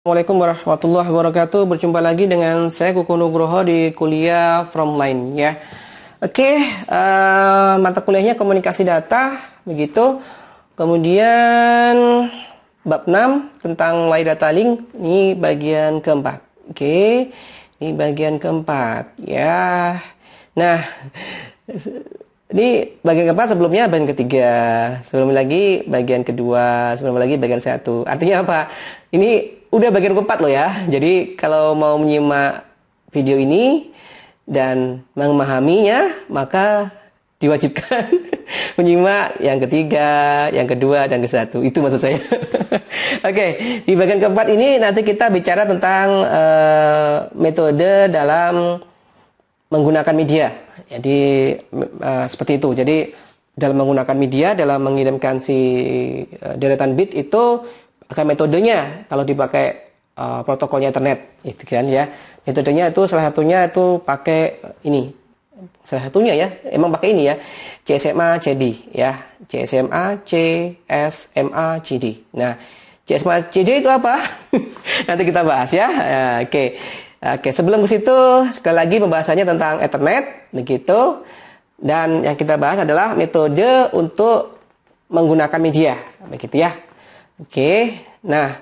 Assalamualaikum warahmatullahi wabarakatuh. Berjumpa lagi dengan saya Kuku Nugroho di kuliah From Line ya. Oke, mata kuliahnya komunikasi data begitu. Kemudian bab 6 tentang layer data link, ini bagian keempat. Oke, ini bagian keempat ya. Nah, ini bagian keempat, sebelumnya bagian ketiga, sebelum lagi bagian kedua, sebelum lagi bagian satu. Artinya apa? Ini udah bagian keempat loh ya. Jadi kalau mau menyimak video ini dan memahaminya, maka diwajibkan menyimak yang ketiga, yang kedua, dan ke satu. Itu maksud saya. Oke, di bagian keempat ini nanti kita bicara tentang metode dalam menggunakan media. Jadi seperti itu. Jadi dalam menggunakan media, dalam mengirimkan si deretan bit itu pakai metodenya. Kalau dipakai protokolnya internet, itu kan ya. Metodenya itu salah satunya itu pakai ini. Salah satunya ya, emang pakai ini ya. CSMA CD ya. CSMA CSMA CD. Nah, CSMA CD itu apa? Nanti kita bahas ya. Oke. Oke, sebelum ke situ, sekali lagi pembahasannya tentang Ethernet, begitu. Dan yang kita bahas adalah metode untuk menggunakan media, begitu ya. Oke, nah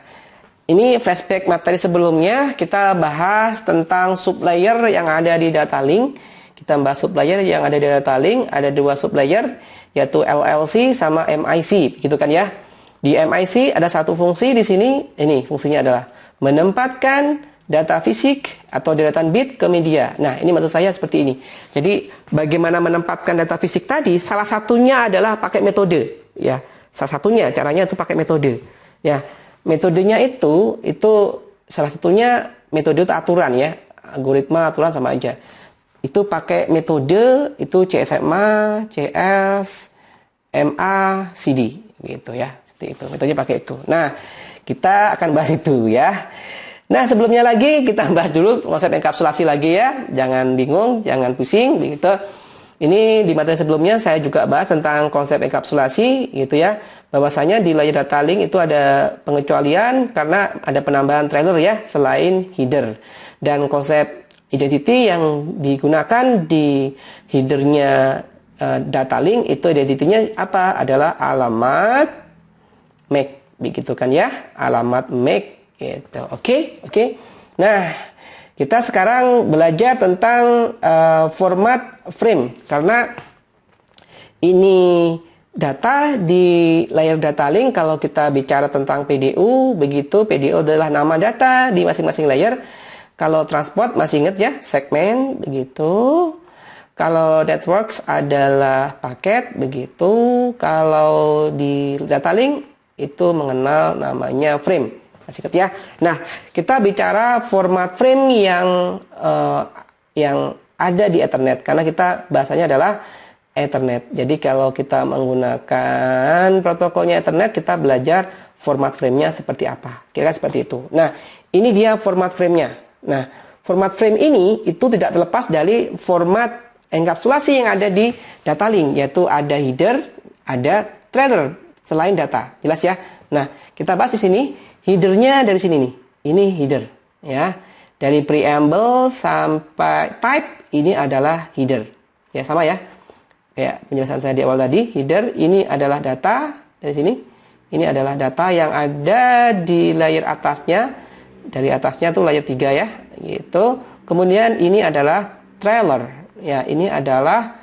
ini flashback materi sebelumnya, kita bahas tentang sublayer yang ada di data link. Kita bahas sublayer yang ada di data link, ada dua sublayer, yaitu LLC sama MIC, begitu kan ya. Di MIC ada satu fungsi di sini, ini fungsinya adalah menempatkan data fisik atau deretan bit ke media. Nah, ini maksud saya seperti ini. Jadi, bagaimana menempatkan data fisik tadi? Salah satunya adalah pakai metode. Ya, salah satunya caranya itu pakai metode. Ya, metodenya itu salah satunya metode itu aturan ya, algoritma aturan sama aja. Itu pakai metode itu CSMA, CS, MA, CD, gitu ya. Seperti itu. Metodenya pakai itu. Nah, kita akan bahas itu ya. Nah, sebelumnya lagi kita bahas dulu konsep enkapsulasi lagi ya. Jangan bingung, jangan pusing begitu. Ini di materi sebelumnya saya juga bahas tentang konsep enkapsulasi gitu ya. Bahwasanya di layer data link itu ada pengecualian karena ada penambahan trailer ya selain header. Dan konsep identity yang digunakan di headernya data link itu identitinya apa? Adalah alamat MAC begitu kan ya. Alamat MAC gitu. Oke. Nah, kita sekarang belajar tentang format frame karena ini data di layer data link. Kalau kita bicara tentang PDU, begitu PDU adalah nama data di masing-masing layer. Kalau transport masih ingat ya, segmen begitu. Kalau networks adalah paket begitu. Kalau di data link itu mengenal namanya frame. Masih ya. Nah, kita bicara format frame yang ada di Ethernet karena kita bahasanya adalah Ethernet. Jadi kalau kita menggunakan protokolnya Ethernet, kita belajar format frame-nya seperti apa. Kira-kira seperti itu. Nah, ini dia format frame-nya. Nah, format frame ini itu tidak terlepas dari format enkapsulasi yang ada di data link, yaitu ada header, ada trailer selain data. Jelas ya? Nah, kita bahas di sini. Headernya dari sini nih, ini header ya. Dari preamble sampai type ini adalah header. Ya sama ya. Kayak penjelasan saya di awal tadi, header ini adalah data dari sini. Ini adalah data yang ada di layer atasnya. Dari atasnya tuh layer 3 ya, gitu. Kemudian ini adalah trailer. Ya, ini adalah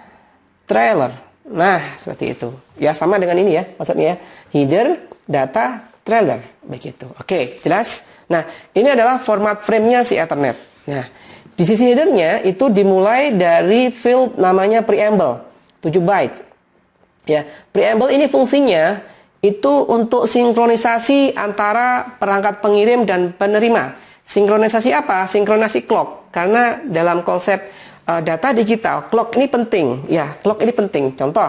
trailer. Nah, seperti itu. Ya sama dengan ini ya, maksudnya ya. Header, data, trailer begitu. Oke, jelas. Nah, ini adalah format frame-nya si Ethernet. Nah, di sisi header-nya itu dimulai dari field namanya preamble, 7 byte. Ya, preamble ini fungsinya itu untuk sinkronisasi antara perangkat pengirim dan penerima. Sinkronisasi apa? Sinkronisasi clock. Karena dalam konsep data digital, clock ini penting. Ya, clock ini penting. Contoh,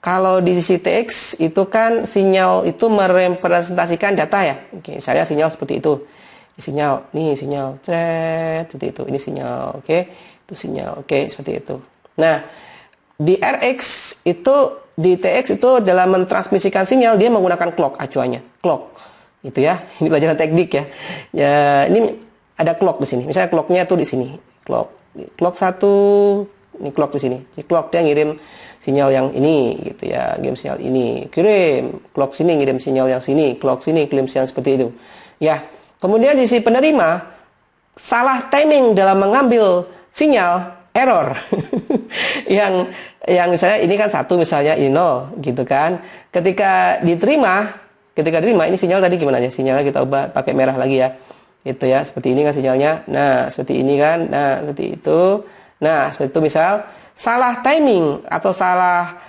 kalau di sisi TX itu kan sinyal itu merepresentasikan data ya. Oke, saya sinyal seperti itu. Sinyal, nih sinyal, seperti itu. Ini sinyal, oke. Itu sinyal, oke, seperti itu. Nah, di RX itu, di TX itu dalam mentransmisikan sinyal dia menggunakan clock acuannya. Clock. Itu ya. Ini pelajaran teknik ya. Ya, ini ada clock di sini. Misalnya clocknya tuh di sini. Clock satu, ini clock di sini. Jadi clock dia ngirim sinyal yang ini gitu ya, ngirim sinyal ini. Kirim clock sini ngirim sinyal yang sini, clock sini kirim sinyal seperti itu. Ya. Kemudian di si penerima salah timing dalam mengambil sinyal, error. yang misalnya ini kan 1, misalnya ini 0 gitu kan. Ketika diterima ini sinyal tadi gimana ya? Sinyalnya kita ubah pakai merah lagi ya. Itu ya, seperti ini kan sinyalnya. Nah, seperti ini kan. Nah, seperti itu. Nah, seperti itu misal salah timing atau salah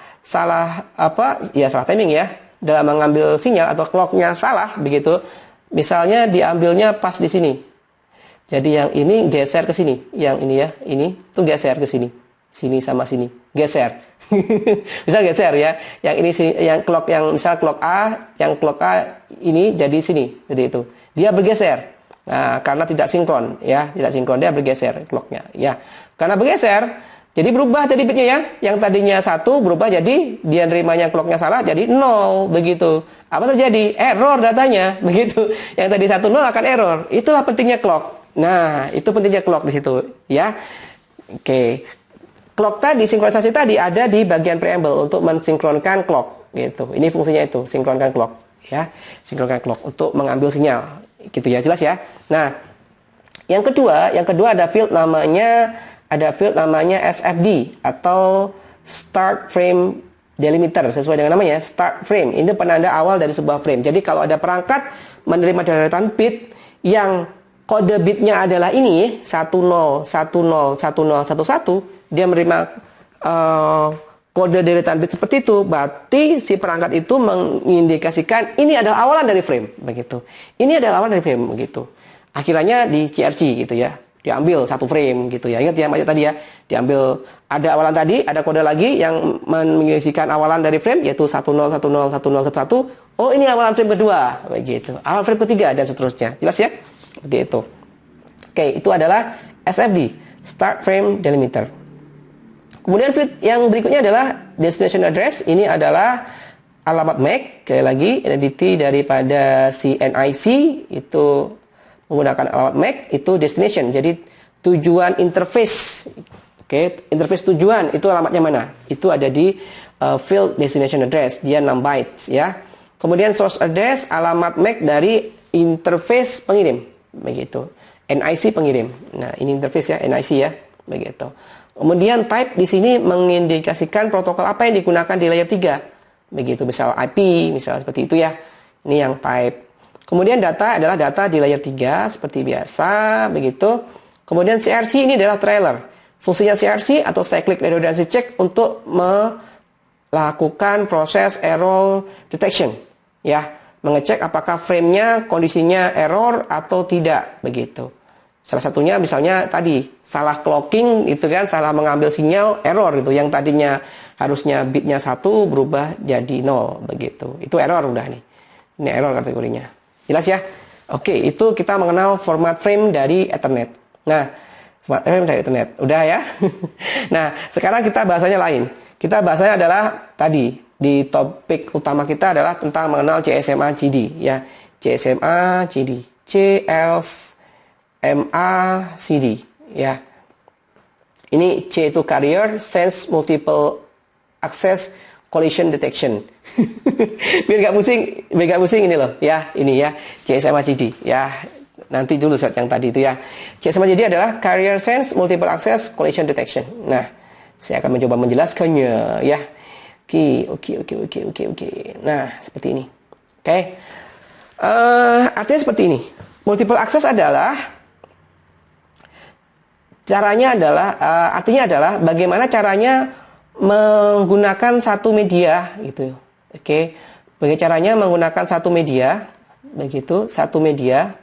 timing ya dalam mengambil sinyal atau clocknya salah begitu. Misalnya diambilnya pas di sini. Jadi yang ini geser ke sini, yang ini ya, ini tuh geser ke sini. Sini sama sini, geser. Bisa geser ya. Yang ini yang clock yang misal clock A, yang clock A ini jadi sini, jadi itu. Dia bergeser. Nah, karena tidak sinkron ya, tidak sinkron dia bergeser clocknya ya. Karena bergeser, jadi berubah tadi bitnya ya. Yang tadinya 1 berubah jadi dia nerimanya clocknya salah jadi 0 begitu. Apa terjadi? Error datanya begitu. Yang tadi 1 0 akan error. Itulah pentingnya clock. Nah, itu pentingnya clock di situ ya. Oke. Clock tadi, sinkronisasi tadi ada di bagian preamble untuk mensinkronkan clock gitu. Ini fungsinya itu, sinkronkan clock ya. Sinkronkan clock untuk mengambil sinyal. Gitu ya, jelas ya. Nah, yang kedua ada field namanya SFD atau Start Frame Delimiter, sesuai dengan namanya Start Frame. Ini penanda awal dari sebuah frame. Jadi kalau ada perangkat menerima deretan bit yang kode bitnya adalah ini 10 10 10 11, dia menerima kode deretan bit seperti itu, berarti si perangkat itu mengindikasikan ini adalah awalan dari frame begitu. Ini adalah awalan dari frame begitu. Akhirnya di CRC gitu ya. Diambil satu frame gitu ya. Ingat ya macam tadi ya. Diambil ada awalan tadi, ada kode lagi yang mengisikan awalan dari frame yaitu 10 10 10 11. Oh, ini awalan frame kedua begitu. Awalan frame ketiga dan seterusnya. Jelas ya? Seperti itu. Oke, itu adalah SFD, Start Frame Delimiter. Kemudian field yang berikutnya adalah Destination Address. Ini adalah alamat MAC. Sekali lagi, identity daripada si NIC itu menggunakan alamat MAC, itu destination. Jadi tujuan interface. Oke, interface tujuan itu alamatnya mana? Itu ada di field Destination Address. Dia 6 bytes ya. Kemudian source address, alamat MAC dari interface pengirim. Begitu. NIC pengirim. Nah, ini interface ya, NIC ya. Begitu. Kemudian type di sini mengindikasikan protokol apa yang digunakan di layer 3. Begitu, misal IP, misal seperti itu ya. Ini yang type. Kemudian data adalah data di layer 3 seperti biasa, begitu. Kemudian CRC ini adalah trailer. Fungsinya CRC atau Cyclic Redundancy Check untuk melakukan proses error detection, ya. Mengecek apakah frame-nya kondisinya error atau tidak, begitu. Salah satunya misalnya tadi salah clocking itu kan, salah mengambil sinyal, error gitu. Yang tadinya harusnya bitnya 1 berubah jadi 0 begitu. Itu error udah nih. Ini error kategorinya. Jelas ya? Oke, itu kita mengenal format frame dari Ethernet. Nah, format frame dari Ethernet. Udah ya? Nah, sekarang kita bahasanya lain. Kita bahasanya adalah tadi di topik utama kita adalah tentang mengenal CSMA CD ya. CSMA CD. CSMA CD ya. Ini C itu Carrier Sense Multiple Access Collision Detection. biar gak pusing ini loh ya, ini ya CSMA CD ya. Nanti dulu saat yang tadi itu ya. CSMA CD adalah Carrier Sense Multiple Access Collision Detection. Nah, saya akan mencoba menjelaskannya ya. Oke. Nah, seperti ini. Oke. Artinya seperti ini. Multiple access adalah caranya adalah artinya adalah bagaimana caranya menggunakan satu media gitu. Oke. Bagaimana caranya menggunakan satu media begitu, satu media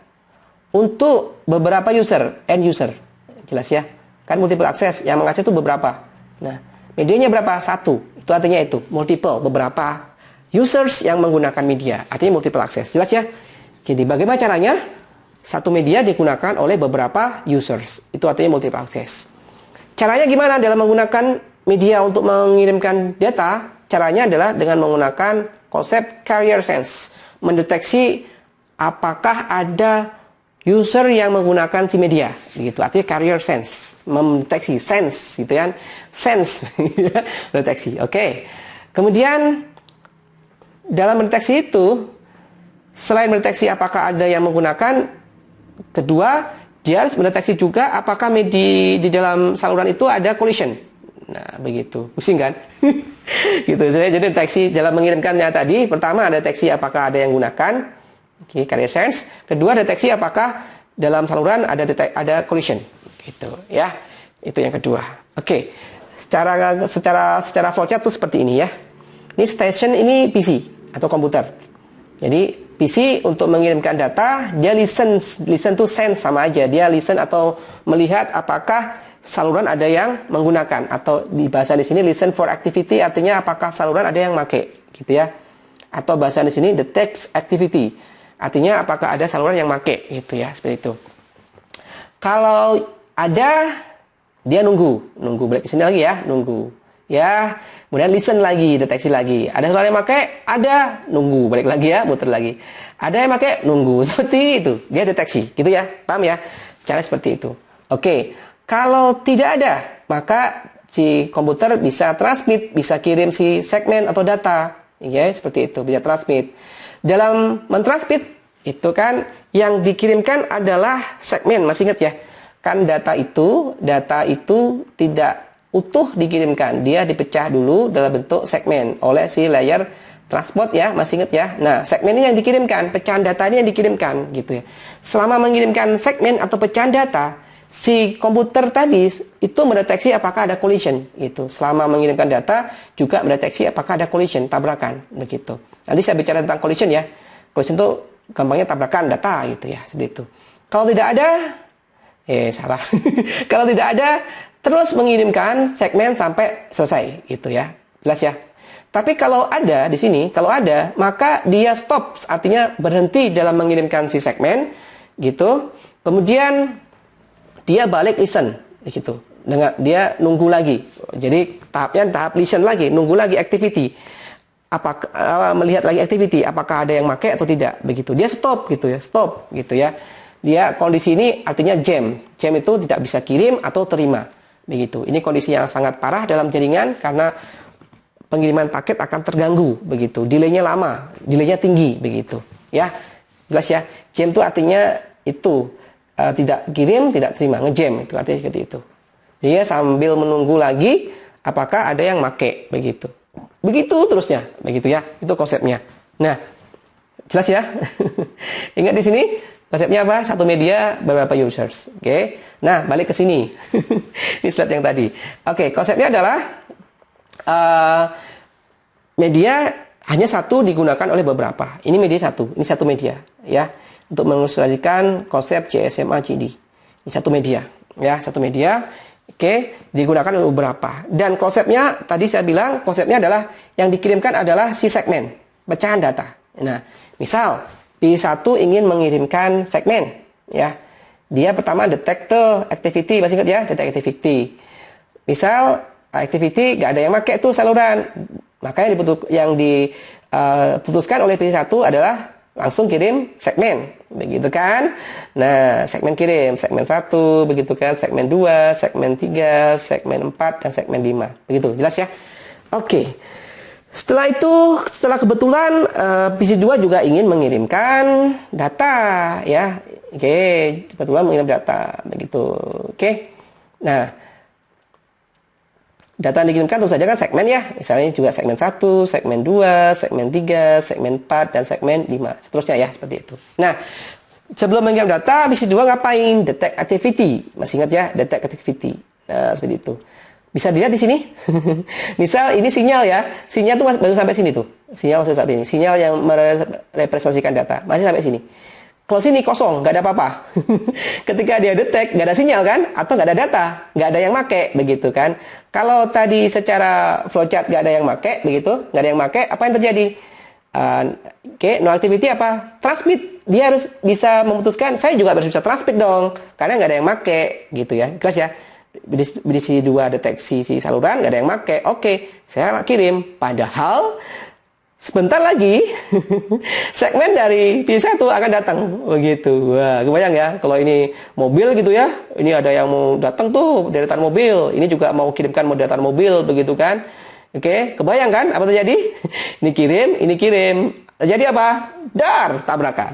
untuk beberapa user, end user. Jelas ya? Kan multiple access, yang mengakses itu beberapa. Nah, medianya berapa? Satu. Itu artinya itu, multiple, beberapa users yang menggunakan media. Artinya multiple access. Jelas ya? Jadi bagaimana caranya? Satu media digunakan oleh beberapa users. Itu artinya multiple access. Caranya gimana dalam menggunakan media untuk mengirimkan data? Caranya adalah dengan menggunakan konsep carrier sense. Mendeteksi apakah ada user yang menggunakan si media, gitu. Artinya carrier sense, mendeteksi sense, gitu kan, sense, mendeteksi. Oke. Kemudian dalam mendeteksi itu, selain mendeteksi apakah ada yang menggunakan, kedua dia harus mendeteksi juga apakah di dalam saluran itu ada collision. Nah, begitu. Pusing kan? Gitu. Jadi deteksi dalam mengirimkannya tadi, pertama ada deteksi apakah ada yang menggunakan, carrier sense. Kedua, deteksi apakah dalam saluran ada collision. Gitu, ya. Itu yang kedua. Oke. Secara flowchart itu seperti ini ya. Ini station, ini PC atau komputer. Jadi PC untuk mengirimkan data, dia listen to sense, sama aja. Dia listen atau melihat apakah saluran ada yang menggunakan, atau di bahasa di sini listen for activity, artinya apakah saluran ada yang make, gitu ya. Atau bahasa di sini detect activity, artinya apakah ada saluran yang make, gitu ya, seperti itu. Kalau ada, dia nunggu balik ke sini lagi ya, nunggu. Ya, kemudian listen lagi, deteksi lagi. Ada saluran yang make, ada, nunggu, balik lagi ya, muter lagi. Ada yang make, nunggu, seperti itu. Dia deteksi, gitu ya, paham ya? Cara seperti itu. Oke, kalau tidak ada, maka si komputer bisa transmit, bisa kirim si segmen atau data. Ya, seperti itu, bisa transmit. Dalam mentransmit itu kan yang dikirimkan adalah segmen, masih ingat ya? Kan data itu tidak utuh dikirimkan, dia dipecah dulu dalam bentuk segmen oleh si layer transport ya, masih ingat ya? Nah, segmen ini yang dikirimkan, pecahan data ini yang dikirimkan, gitu ya. Selama mengirimkan segmen atau pecahan data, si komputer tadi itu mendeteksi apakah ada collision, gitu. Selama mengirimkan data juga mendeteksi apakah ada collision, tabrakan, begitu. Nanti saya bicara tentang collision ya. Collision itu gampangnya tabrakan data, gitu ya, seperti itu. Kalau tidak ada, salah. Kalau tidak ada, terus mengirimkan segmen sampai selesai, gitu ya. Jelas ya. Tapi kalau ada di sini, kalau ada, maka dia stop, artinya berhenti dalam mengirimkan si segmen, gitu. Kemudian dia balik listen, gitu. Dengan dia nunggu lagi. Jadi tahapnya tahap listen lagi, nunggu lagi activity. Apakah melihat lagi activity, apakah ada yang make atau tidak, begitu. Dia stop, gitu ya, stop, gitu ya. Dia kondisi ini artinya jam. Jam itu tidak bisa kirim atau terima, begitu. Ini kondisi yang sangat parah dalam jaringan karena pengiriman paket akan terganggu, begitu. Delaynya lama, delaynya tinggi, begitu. Ya, jelas ya. Jam itu artinya itu tidak kirim, tidak terima, ngejam, itu artinya seperti itu. Dia sambil menunggu lagi apakah ada yang make, begitu. Begitu terusnya, begitu ya. Itu konsepnya. Nah, jelas ya. Ingat di sini konsepnya apa? Satu media, beberapa users. Oke. Nah, balik ke sini. Ini slide yang tadi. Oke, konsepnya adalah media hanya satu digunakan oleh beberapa. Ini media satu, ini satu media, ya. Untuk mengilustrasikan konsep CSMA CD. Ini satu media, ya, satu media. Oke, digunakan oleh beberapa. Dan konsepnya tadi saya bilang konsepnya adalah yang dikirimkan adalah si segmen, pecahan data. Nah, misal P1 ingin mengirimkan segmen, ya. Dia pertama detect activity, masih ingat ya, detect activity. Misal activity nggak ada yang pakai itu saluran, maka yang diputuskan oleh P1 adalah langsung kirim segmen, begitu kan? Nah, segmen kirim, segmen 1, begitu kan? Segmen 2, segmen 3, segmen 4, dan segmen 5. Begitu, jelas ya? Oke. Setelah itu, setelah kebetulan PC2 juga ingin mengirimkan data, ya. Oke, kebetulan mengirim data, begitu. Oke. Nah, data yang dikirimkan tentu saja kan segmen ya. Misalnya juga segmen 1, segmen 2, segmen 3, segmen 4, dan segmen 5. Seterusnya ya, seperti itu. Nah, sebelum mengirim data, PC2 ngapain? Detect activity. Masih ingat ya, detect activity. Nah, seperti itu. Bisa dilihat di sini. Misal ini sinyal ya. Sinyal tuh baru sampai sini tuh. Sinyal sampai sini. Sinyal yang merepresentasikan data. Masih sampai sini. Kalau sini kosong, nggak ada apa-apa. Ketika dia detect, nggak ada sinyal kan? Atau nggak ada data, nggak ada yang make, begitu kan? Kalau tadi secara flowchart nggak ada yang make, begitu, nggak ada yang make, apa yang terjadi? No activity apa? Transmit. Dia harus bisa memutuskan, saya juga harus bisa transmit dong, karena nggak ada yang make, gitu ya. Jelas ya? Di 2 deteksi si saluran, nggak ada yang make. Oke, saya kirim. Padahal sebentar lagi segmen dari PC1 akan datang begitu. Wah, kebayang ya kalau ini mobil gitu ya. Ini ada yang mau datang tuh deretan mobil. Ini juga mau kirimkan mau deretan mobil begitu kan. Oke, kebayang kan apa terjadi? Ini kirim, ini kirim. Terjadi apa? Dar, tabrakan.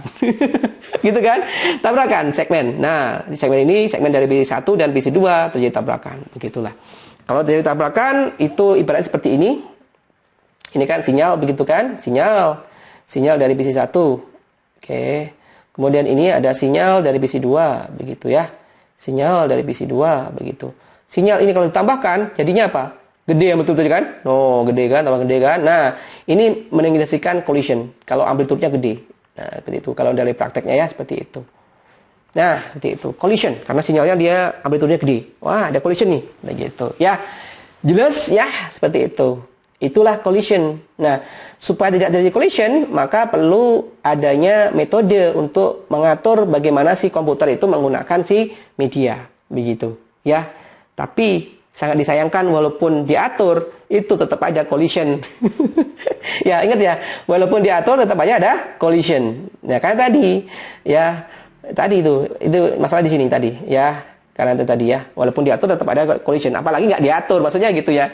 Gitu kan? Tabrakan segmen. Nah, di segmen ini segmen dari PC1 dan PC2 terjadi tabrakan. Begitulah. Kalau terjadi tabrakan itu ibaratnya seperti ini. Ini kan sinyal begitu kan? Sinyal dari PC1. Oke. Kemudian ini ada sinyal dari PC2 begitu ya. Sinyal dari PC2 begitu. Sinyal ini kalau ditambahkan jadinya apa? Gede yang betul-betul kan? Oh, gede kan, tambah gede kan? Nah, ini mengindikasikan collision kalau amplitudenya gede. Nah, seperti itu. Kalau dari prakteknya ya seperti itu. Nah, seperti itu. Collision karena sinyalnya dia amplitudenya gede. Wah, ada collision nih. Begitu. Ya. Jelas ya, seperti itu. Itulah collision. Nah, supaya tidak terjadi collision, maka perlu adanya metode untuk mengatur bagaimana si komputer itu menggunakan si media. Begitu. Ya. Tapi sangat disayangkan walaupun diatur, itu tetap aja collision. Ya, ingat ya, walaupun diatur tetap aja ada collision. Ya, karena tadi, ya, tadi itu masalah di sini tadi, ya. Karena itu tadi ya, walaupun diatur tetap ada collision. Apalagi nggak diatur, maksudnya gitu ya.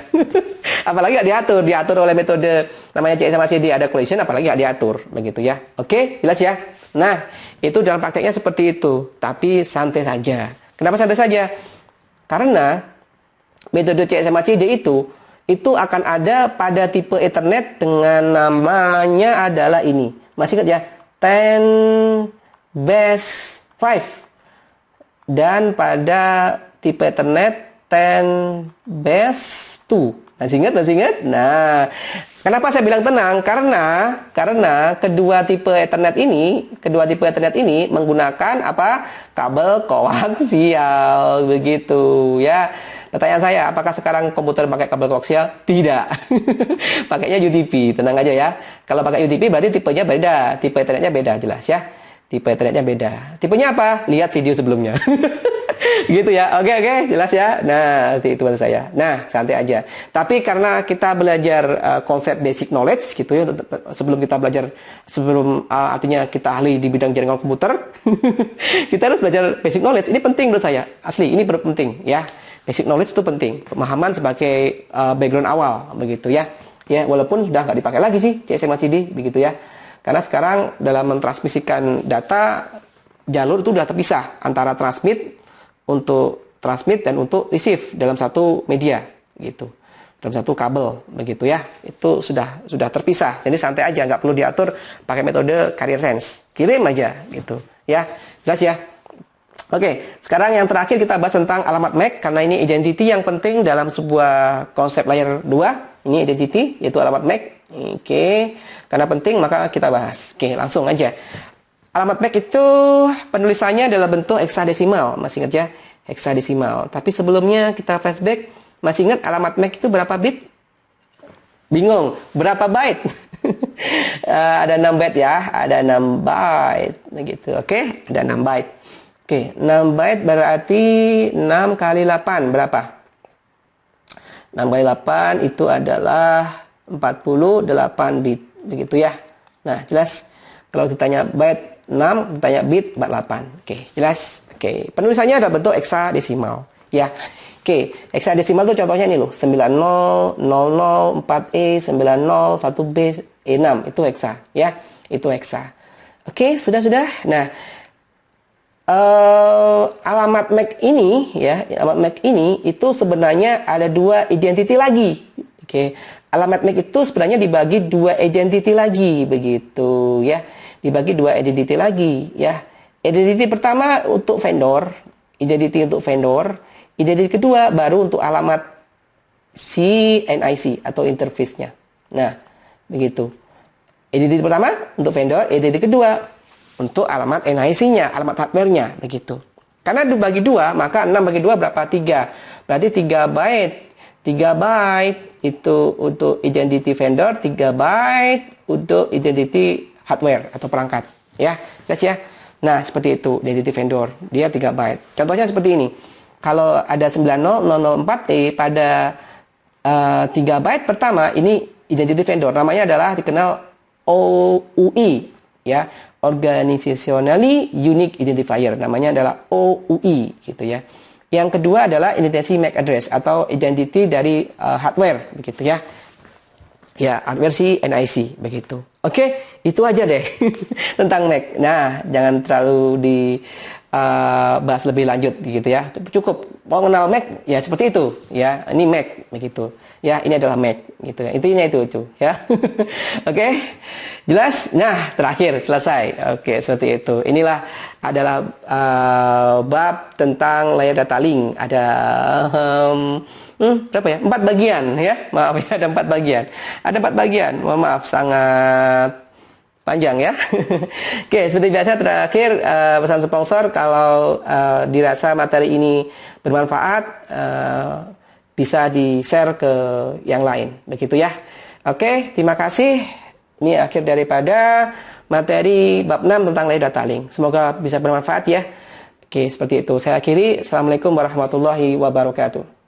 Apalagi nggak diatur oleh metode namanya CS sama CD ada collision, apalagi nggak diatur, begitu ya. Oke, jelas ya. Nah, itu dalam prakteknya seperti itu. Tapi santai saja. Kenapa santai saja? Karena metode CS sama CD itu akan ada pada tipe Ethernet dengan namanya adalah ini. Masih ingat ya? 10 base 5. Dan pada tipe Ethernet 10 base 2. Masih ingat? Nah, kenapa saya bilang tenang? Karena kedua tipe Ethernet ini menggunakan apa? Kabel koaksial begitu ya. Pertanyaan saya, apakah sekarang komputer pakai kabel koaksial? Tidak. Pakainya UDP, tenang aja ya. Kalau pakai UDP berarti tipenya beda, tipe Ethernetnya beda, jelas ya. Tipe Ethernetnya beda. Tipenya apa? Lihat video sebelumnya. Gitu ya. Oke, jelas ya. Nah, seperti itu maksud saya. Nah, santai aja. Tapi karena kita belajar konsep basic knowledge gitu ya, artinya kita ahli di bidang jaringan komputer, kita harus belajar basic knowledge. Ini penting menurut saya. Asli, ini penting ya. Basic knowledge itu penting. Pemahaman sebagai background awal begitu ya. Ya, walaupun sudah nggak dipakai lagi sih CSMA CD begitu ya. Karena sekarang dalam mentransmisikan data, jalur itu sudah terpisah antara transmit dan untuk receive dalam satu media gitu, dalam satu kabel begitu ya. Itu sudah terpisah. Jadi santai aja, nggak perlu diatur pakai metode carrier sense, kirim aja gitu ya. Jelas ya. Oke, sekarang yang terakhir kita bahas tentang alamat MAC karena ini identity yang penting dalam sebuah konsep layer 2. Ini identity yaitu alamat MAC. Oke, karena penting maka kita bahas. Oke, langsung aja. Alamat MAC itu penulisannya dalam bentuk heksadesimal, masih ingat ya? Heksadesimal. Tapi sebelumnya kita flashback, masih ingat alamat MAC itu berapa bit? Bingung, berapa byte? Ada 6 byte ya, ada 6 byte begitu. Oke, ada 6 byte. Oke, 6 byte berarti 6 kali 8 berapa? 6 kali 8 itu adalah 48 bit begitu ya. Nah, jelas kalau ditanya byte 6, ditanya bit 48. Oke, jelas. Oke, penulisannya ada bentuk heksadesimal ya. Oke, heksadesimal itu contohnya ini loh, 9000 4E 90 1B E6 itu heksa ya. Itu heksa. Oke, sudah. Nah, alamat MAC ini ya, alamat MAC ini itu sebenarnya ada 2 identity lagi. Oke. Alamat MAC itu sebenarnya dibagi 2 identity lagi begitu ya. Dibagi 2 identity lagi ya. Identity pertama untuk vendor, identity kedua baru untuk alamat si NIC atau interface-nya. Nah, begitu. Identity pertama untuk vendor, identity kedua untuk alamat NIC-nya, alamat hardware-nya begitu. Karena dibagi 2, maka 6 bagi 2 berapa? 3. Berarti 3 byte. 3 byte itu untuk identity vendor, 3 byte untuk identity hardware atau perangkat. Ya, jelas ya. Nah, seperti itu identity vendor, dia 3 byte. Contohnya seperti ini. Kalau ada 90004E pada 3 byte pertama, ini identity vendor. Namanya adalah dikenal OUI, ya, Organizationally Unique Identifier. Namanya adalah OUI, gitu ya. Yang kedua adalah identity MAC address atau identity dari hardware, begitu ya. Ya, hardware si NIC, begitu. Oke, itu aja deh tentang MAC. Nah, jangan terlalu bahas lebih lanjut, gitu ya. Cukup mau kenal MAC, ya seperti itu, ya. Ini MAC, begitu. Ya, ini adalah MAC, gitu ya. Intinya itu, ya. Oke, jelas. Nah, terakhir selesai. Oke, seperti itu. Inilah adalah bab tentang layer data link. Ada berapa ya? 4 bagian, ya. Maaf ya, ada 4 bagian. Ada 4 bagian. Mohon maaf, sangat panjang ya. Oke, seperti biasa terakhir pesan sponsor, kalau dirasa materi ini bermanfaat, bisa di-share ke yang lain, begitu ya. Oke, terima kasih. Ini akhir daripada materi bab 6 tentang layer data link. Semoga bisa bermanfaat ya. Oke, seperti itu. Saya akhiri. Assalamualaikum warahmatullahi wabarakatuh.